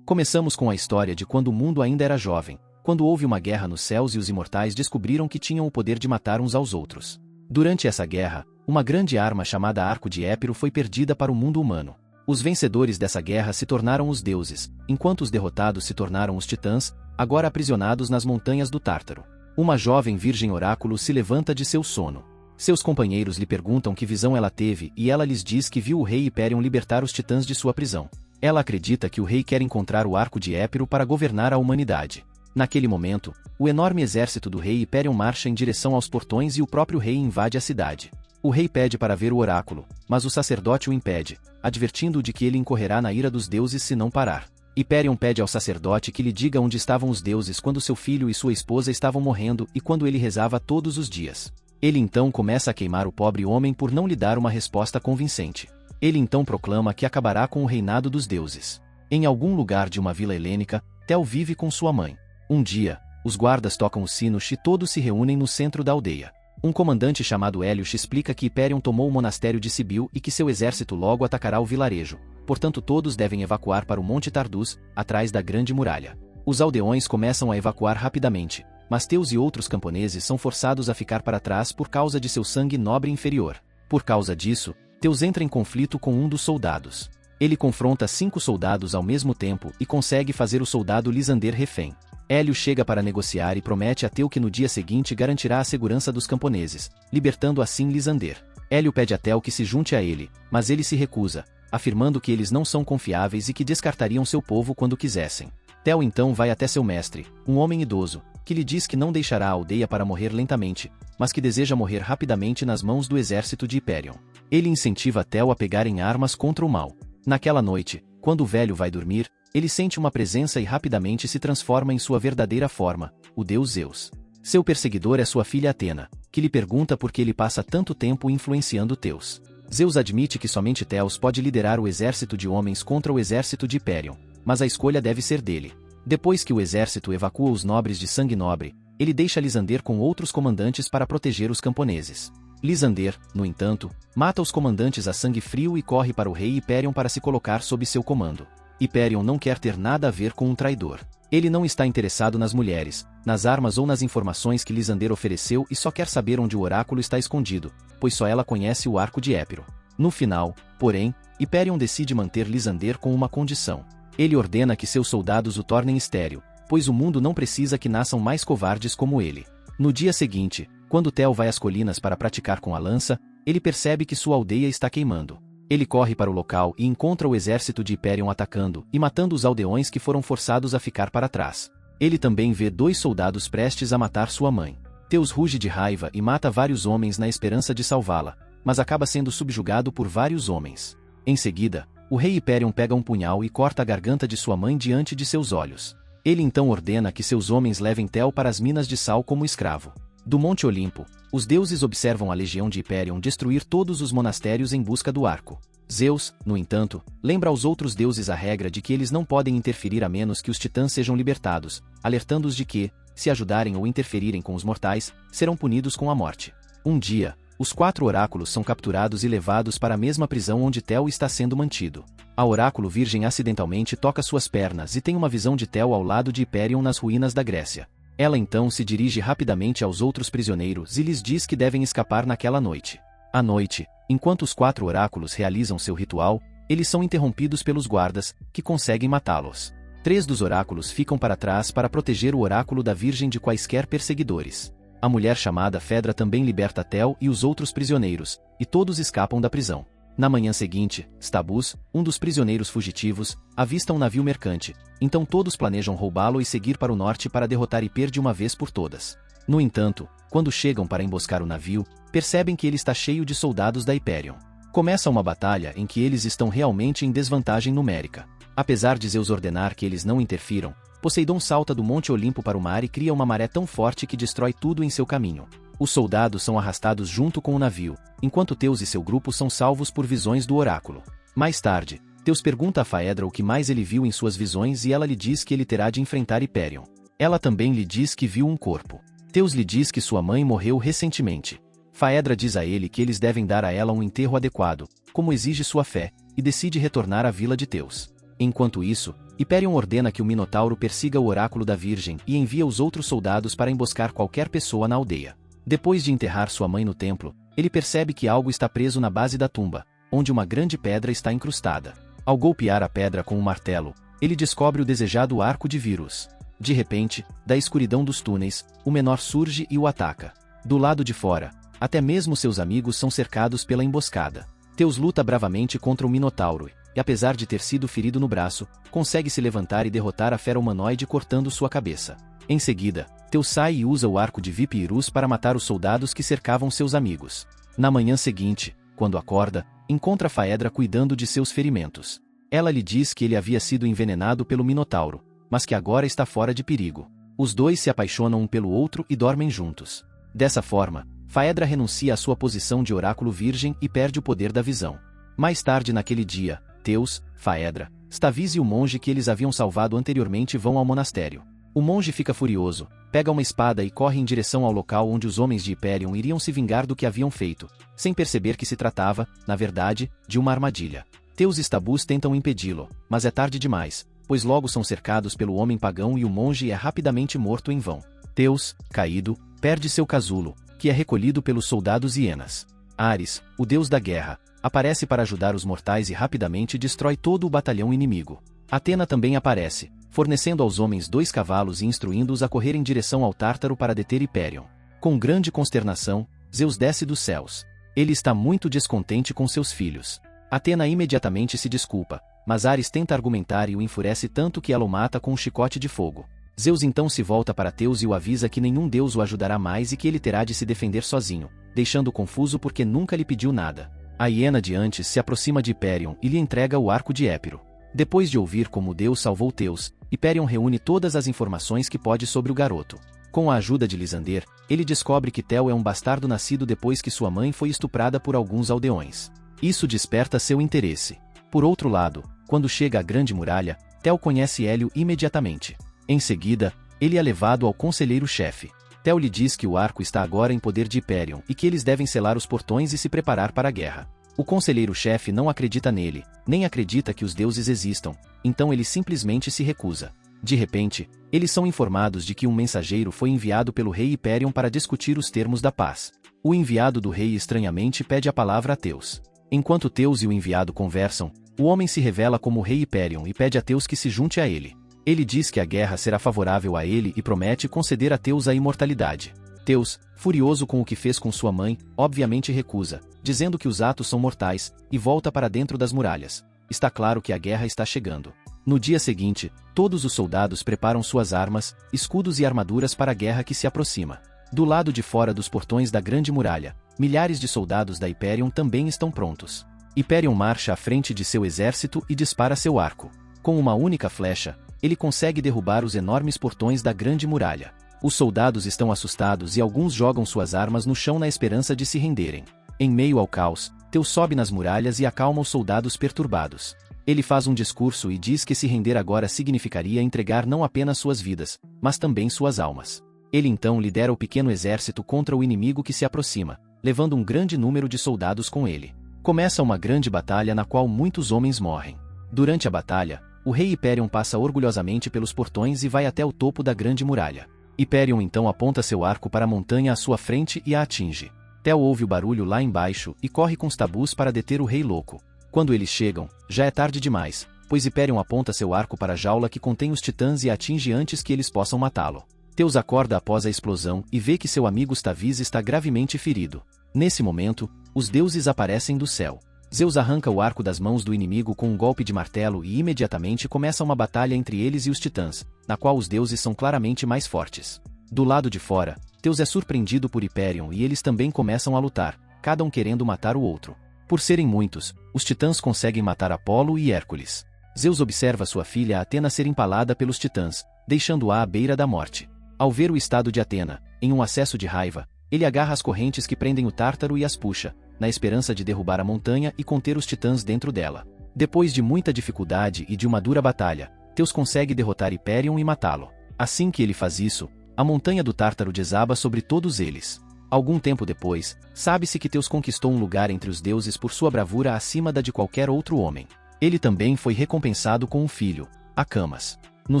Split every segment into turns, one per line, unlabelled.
Começamos com a história de quando o mundo ainda era jovem, quando houve uma guerra nos céus e os imortais descobriram que tinham o poder de matar uns aos outros. Durante essa guerra, uma grande arma chamada Arco de Épiro foi perdida para o mundo humano. Os vencedores dessa guerra se tornaram os deuses, enquanto os derrotados se tornaram os titãs, agora aprisionados nas montanhas do Tártaro. Uma jovem virgem oráculo se levanta de seu sono. Seus companheiros lhe perguntam que visão ela teve e ela lhes diz que viu o rei Hiperion libertar os titãs de sua prisão. Ela acredita que o rei quer encontrar o Arco de Épiro para governar a humanidade. Naquele momento, o enorme exército do rei Hiperion marcha em direção aos portões e o próprio rei invade a cidade. O rei pede para ver o oráculo, mas o sacerdote o impede, advertindo-o de que ele incorrerá na ira dos deuses se não parar. Hiperion pede ao sacerdote que lhe diga onde estavam os deuses quando seu filho e sua esposa estavam morrendo e quando ele rezava todos os dias. Ele então começa a queimar o pobre homem por não lhe dar uma resposta convincente. Ele então proclama que acabará com o reinado dos deuses. Em algum lugar de uma vila helênica, Tel vive com sua mãe. Um dia, os guardas tocam os sinos e todos se reúnem no centro da aldeia. Um comandante chamado Hélios explica que Hiperion tomou o monastério de Sibil e que seu exército logo atacará o vilarejo, portanto todos devem evacuar para o Monte Tardus, atrás da grande muralha. Os aldeões começam a evacuar rapidamente, mas Teus e outros camponeses são forçados a ficar para trás por causa de seu sangue nobre inferior. Por causa disso, Teus entra em conflito com um dos soldados. Ele confronta 5 soldados ao mesmo tempo e consegue fazer o soldado Lisander refém. Hélio chega para negociar e promete a Teu que no dia seguinte garantirá a segurança dos camponeses, libertando assim Lisander. Hélio pede a Tel que se junte a ele, mas ele se recusa, afirmando que eles não são confiáveis e que descartariam seu povo quando quisessem. Tel então vai até seu mestre, um homem idoso, que lhe diz que não deixará a aldeia para morrer lentamente, mas que deseja morrer rapidamente nas mãos do exército de Hiperion. Ele incentiva Tel a pegar em armas contra o mal. Naquela noite, quando o velho vai dormir, ele sente uma presença e rapidamente se transforma em sua verdadeira forma, o deus Zeus. Seu perseguidor é sua filha Atena, que lhe pergunta por que ele passa tanto tempo influenciando Teus. Zeus admite que somente Teus pode liderar o exército de homens contra o exército de Hiperion, mas a escolha deve ser dele. Depois que o exército evacua os nobres de sangue nobre, ele deixa Lisander com outros comandantes para proteger os camponeses. Lisander, no entanto, mata os comandantes a sangue frio e corre para o rei Hiperion para se colocar sob seu comando. Hiperion não quer ter nada a ver com um traidor. Ele não está interessado nas mulheres, nas armas ou nas informações que Lisander ofereceu e só quer saber onde o oráculo está escondido, pois só ela conhece o Arco de Épiro. No final, porém, Hiperion decide manter Lisander com uma condição. Ele ordena que seus soldados o tornem estéril, pois o mundo não precisa que nasçam mais covardes como ele. No dia seguinte, quando Tel vai às colinas para praticar com a lança, ele percebe que sua aldeia está queimando. Ele corre para o local e encontra o exército de Hiperion atacando e matando os aldeões que foram forçados a ficar para trás. Ele também vê 2 soldados prestes a matar sua mãe. Teus ruge de raiva e mata vários homens na esperança de salvá-la, mas acaba sendo subjugado por vários homens. Em seguida, o rei Hiperion pega um punhal e corta a garganta de sua mãe diante de seus olhos. Ele então ordena que seus homens levem Tel para as minas de sal como escravo. Do Monte Olimpo, os deuses observam a legião de Hiperion destruir todos os monastérios em busca do arco. Zeus, no entanto, lembra aos outros deuses a regra de que eles não podem interferir a menos que os titãs sejam libertados, alertando-os de que, se ajudarem ou interferirem com os mortais, serão punidos com a morte. Um dia, os 4 oráculos são capturados e levados para a mesma prisão onde Tel está sendo mantido. A oráculo virgem acidentalmente toca suas pernas e tem uma visão de Tel ao lado de Hiperion nas ruínas da Grécia. Ela então se dirige rapidamente aos outros prisioneiros e lhes diz que devem escapar naquela noite. À noite, enquanto os 4 oráculos realizam seu ritual, eles são interrompidos pelos guardas, que conseguem matá-los. 3 dos oráculos ficam para trás para proteger o oráculo da Virgem de quaisquer perseguidores. A mulher chamada Fedra também liberta Tel e os outros prisioneiros, e todos escapam da prisão. Na manhã seguinte, Stabus, um dos prisioneiros fugitivos, avista um navio mercante, então todos planejam roubá-lo e seguir para o norte para derrotar Hiper de uma vez por todas. No entanto, quando chegam para emboscar o navio, percebem que ele está cheio de soldados da Hiperion. Começa uma batalha em que eles estão realmente em desvantagem numérica. Apesar de Zeus ordenar que eles não interfiram, Poseidon salta do Monte Olimpo para o mar e cria uma maré tão forte que destrói tudo em seu caminho. Os soldados são arrastados junto com o navio, enquanto Teus e seu grupo são salvos por visões do oráculo. Mais tarde, Teus pergunta a Faedra o que mais ele viu em suas visões e ela lhe diz que ele terá de enfrentar Hiperion. Ela também lhe diz que viu um corpo. Teus lhe diz que sua mãe morreu recentemente. Faedra diz a ele que eles devem dar a ela um enterro adequado, como exige sua fé, e decide retornar à vila de Teus. Enquanto isso, Hyperion ordena que o Minotauro persiga o oráculo da Virgem e envia os outros soldados para emboscar qualquer pessoa na aldeia. Depois de enterrar sua mãe no templo, ele percebe que algo está preso na base da tumba, onde uma grande pedra está incrustada. Ao golpear a pedra com um martelo, ele descobre o desejado arco de Virus. De repente, da escuridão dos túneis, o menor surge e o ataca. Do lado de fora, até mesmo seus amigos são cercados pela emboscada. Teus luta bravamente contra o Minotauro e, apesar de ter sido ferido no braço, consegue se levantar e derrotar a fera humanoide cortando sua cabeça. Em seguida, Teus sai e usa o arco de Vipirus para matar os soldados que cercavam seus amigos. Na manhã seguinte, quando acorda, encontra Faedra cuidando de seus ferimentos. Ela lhe diz que ele havia sido envenenado pelo Minotauro, mas que agora está fora de perigo. Os dois se apaixonam um pelo outro e dormem juntos. Dessa forma, Faedra renuncia à sua posição de oráculo virgem e perde o poder da visão. Mais tarde naquele dia, Teus, Faedra, Stavis e o monge que eles haviam salvado anteriormente vão ao monastério. O monge fica furioso, pega uma espada e corre em direção ao local onde os homens de Hyperion iriam se vingar do que haviam feito, sem perceber que se tratava, na verdade, de uma armadilha. Teus e Stabus tentam impedi-lo, mas é tarde demais, pois logo são cercados pelo homem pagão e o monge é rapidamente morto em vão. Teus, caído, perde seu casulo, que é recolhido pelos soldados hienas. Ares, o deus da guerra, aparece para ajudar os mortais e rapidamente destrói todo o batalhão inimigo. Atena também aparece, fornecendo aos homens 2 cavalos e instruindo-os a correr em direção ao Tártaro para deter Hyperion. Com grande consternação, Zeus desce dos céus. Ele está muito descontente com seus filhos. Atena imediatamente se desculpa, mas Ares tenta argumentar e o enfurece tanto que ela o mata com um chicote de fogo. Zeus então se volta para Teus e o avisa que nenhum deus o ajudará mais e que ele terá de se defender sozinho, deixando-o confuso porque nunca lhe pediu nada. A hiena de antes se aproxima de Hyperion e lhe entrega o arco de Épiro. Depois de ouvir como Deus salvou Teus, Hyperion reúne todas as informações que pode sobre o garoto. Com a ajuda de Lisander, ele descobre que Tel é um bastardo nascido depois que sua mãe foi estuprada por alguns aldeões. Isso desperta seu interesse. Por outro lado, quando chega à Grande Muralha, Tel conhece Hélio imediatamente. Em seguida, ele é levado ao conselheiro-chefe. Tel lhe diz que o arco está agora em poder de Hyperion e que eles devem selar os portões e se preparar para a guerra. O conselheiro-chefe não acredita nele, nem acredita que os deuses existam, então ele simplesmente se recusa. De repente, eles são informados de que um mensageiro foi enviado pelo rei Hyperion para discutir os termos da paz. O enviado do rei estranhamente pede a palavra a Teus. Enquanto Teus e o enviado conversam, o homem se revela como o rei Hyperion e pede a Teus que se junte a ele. Ele diz que a guerra será favorável a ele e promete conceder a Teus a imortalidade. Teus, furioso com o que fez com sua mãe, obviamente recusa, dizendo que os atos são mortais, e volta para dentro das muralhas. Está claro que a guerra está chegando. No dia seguinte, todos os soldados preparam suas armas, escudos e armaduras para a guerra que se aproxima. Do lado de fora dos portões da Grande Muralha, milhares de soldados da Hyperion também estão prontos. Hyperion marcha à frente de seu exército e dispara seu arco. Com uma única flecha, ele consegue derrubar os enormes portões da Grande Muralha. Os soldados estão assustados e alguns jogam suas armas no chão na esperança de se renderem. Em meio ao caos, Teus sobe nas muralhas e acalma os soldados perturbados. Ele faz um discurso e diz que se render agora significaria entregar não apenas suas vidas, mas também suas almas. Ele então lidera o pequeno exército contra o inimigo que se aproxima, levando um grande número de soldados com ele. Começa uma grande batalha na qual muitos homens morrem. Durante a batalha, o rei Hyperion passa orgulhosamente pelos portões e vai até o topo da Grande Muralha. Hyperion então aponta seu arco para a montanha à sua frente e a atinge. Tel ouve o barulho lá embaixo e corre com Stabus para deter o rei louco. Quando eles chegam, já é tarde demais, pois Hyperion aponta seu arco para a jaula que contém os titãs e a atinge antes que eles possam matá-lo. Teus acorda após a explosão e vê que seu amigo Stavis está gravemente ferido. Nesse momento, os deuses aparecem do céu. Zeus arranca o arco das mãos do inimigo com um golpe de martelo e imediatamente começa uma batalha entre eles e os titãs, na qual os deuses são claramente mais fortes. Do lado de fora, Teus é surpreendido por Hyperion e eles também começam a lutar, cada um querendo matar o outro. Por serem muitos, os titãs conseguem matar Apolo e Hércules. Zeus observa sua filha Atena ser empalada pelos titãs, deixando-a à beira da morte. Ao ver o estado de Atena, em um acesso de raiva, ele agarra as correntes que prendem o Tártaro e as puxa, na esperança de derrubar a montanha e conter os titãs dentro dela. Depois de muita dificuldade e de uma dura batalha, Teus consegue derrotar Hyperion e matá-lo. Assim que ele faz isso, a montanha do Tártaro desaba sobre todos eles. Algum tempo depois, sabe-se que Teus conquistou um lugar entre os deuses por sua bravura acima da de qualquer outro homem. Ele também foi recompensado com um filho, Acamas. No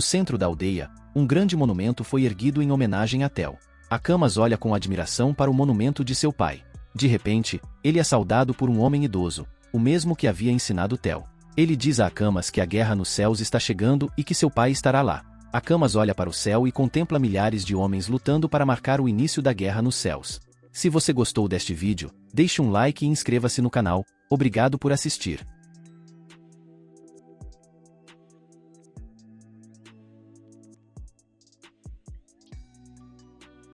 centro da aldeia, um grande monumento foi erguido em homenagem a Tel. Acamas olha com admiração para o monumento de seu pai. De repente, ele é saudado por um homem idoso, o mesmo que havia ensinado Tel. Ele diz a Acamas que a guerra nos céus está chegando e que seu pai estará lá. Acamas olha para o céu e contempla milhares de homens lutando para marcar o início da guerra nos céus. Se você gostou deste vídeo, deixe um like e inscreva-se no canal. Obrigado por assistir.